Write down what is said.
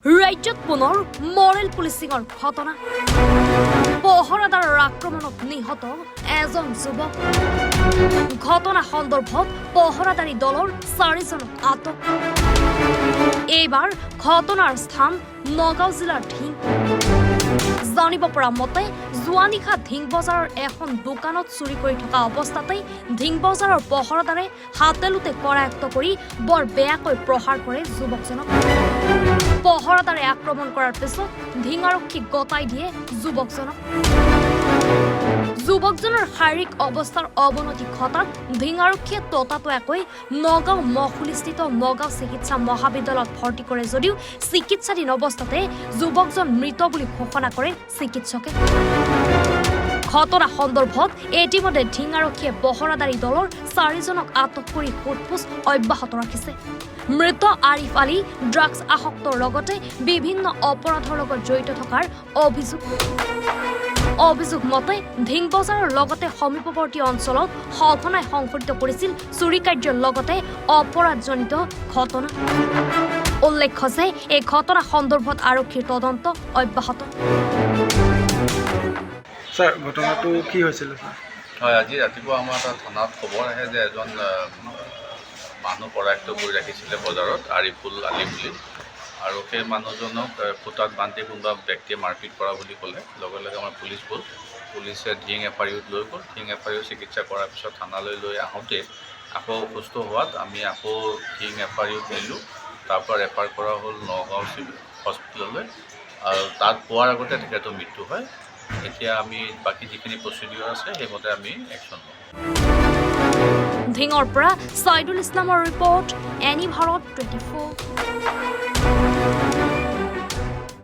ৰাজ্যত পুনৰ মৰেল পুলিচিঙৰ ঘটনা পহৰাদাৰৰ আক্ৰমণত নিহত এজন যুৱক ঘটনা সন্দৰ্ভত পহৰাদাৰী দলৰ 4 জনক আটক এইবাৰ ঘটনাৰ স্থান নগাঁও জিলাৰ ঢিং জানিব পৰা মতে যোৱা নিশা ঢিং বজাৰৰ এখন দোকানত চুৰি কৰি থকা অৱস্থাতে ঢিং বজাৰৰ পহৰাদাৰে হাতেলোতে কৰায়ত্ব কৰি বৰ বেয়াকৈ প্ৰহাৰ কৰে যুৱকজনক পহৰাদাৰে আক্ৰমণ কৰাৰ পিছত ঢিং আৰক্ষীক গতাই দিয়ে যুৱকজনৰ শাৰীৰিক অৱস্থাৰ অৱনতি ঘটাত ঢিং আৰক্ষীয়ে ততাতৈয়াকৈ নগাঁও মহকুলিস্থিত নগাঁও চিকিৎসা মহাবিদ্যালয়ত ভৰ্তি কৰে যদিও চিকিৎসাধীন অৱস্থাতে যুৱকজন মৃত বুলি ঘোষণা কৰে চিকিৎসকে ঘটনা সন্দৰ্ভত ইতিমধ্যে ঢিং আৰক্ষীয়ে পহৰাদাৰী দলৰ 4 জনক আটক কৰি সোধপোছ অব্যাহত ৰাখিছে মৃত আৰিফ আলী ড্ৰাগছ আসক্তৰ লগতে বিভিন্ন অপৰাধৰ লগত জড়িত থকাৰ অভিযোগ মতে ঢিং বজাৰৰ লগতে সমীপৱৰ্তী অঞ্চলত সঘনাই সংঘটিত কৰিছিল চুৰি কাৰ্যৰ লগতে অপৰাধজনিত ঘটনা উল্লেখ্য যে এই ঘটনা সন্দৰ্ভত আৰক্ষীৰ তদন্ত অব্যাহত স্যাৰ ঘটনাটো কি হৈছিল স্যাৰ হয় আজি ৰাতিপুৱা আমাৰ এটা থানাত খবৰ আহে যে এজন মানুহ কৰায়ত্ব কৰি ৰাখিছিলে বজাৰত আৰিফুল আলী বুলি আৰু সেই মানুহজনক ফুটাত বান্ধি কোনোবা ব্যক্তিয়ে মাৰপিট কৰা বুলি ক'লে লগে লগে আমাৰ পুলিচে ঢিং এফআইউত লৈ গ'ল ঢিং এফআইউ চিকিৎসা কৰাৰ পিছত থানালৈ লৈ আহোঁতে আকৌ অসুস্থ হোৱাত আমি আকৌ ঢিং এফআইউত নিলোঁ তাৰপৰা ৰেফাৰ কৰা হ'ল নগাঁও চিভিল হস্পিটেললৈ আৰু তাত পোৱাৰ আগতে তেখেতৰ মৃত্যু হয় এতিয়া আমি বাকি যিখিনি প্ৰচিডিউৰ আছে সেইমতে আমি একশ্যন ল'ম ঢিঙৰ পৰা সাইদুল ইছলামৰ ৰিপৰ্ট এনি ভাৰত 24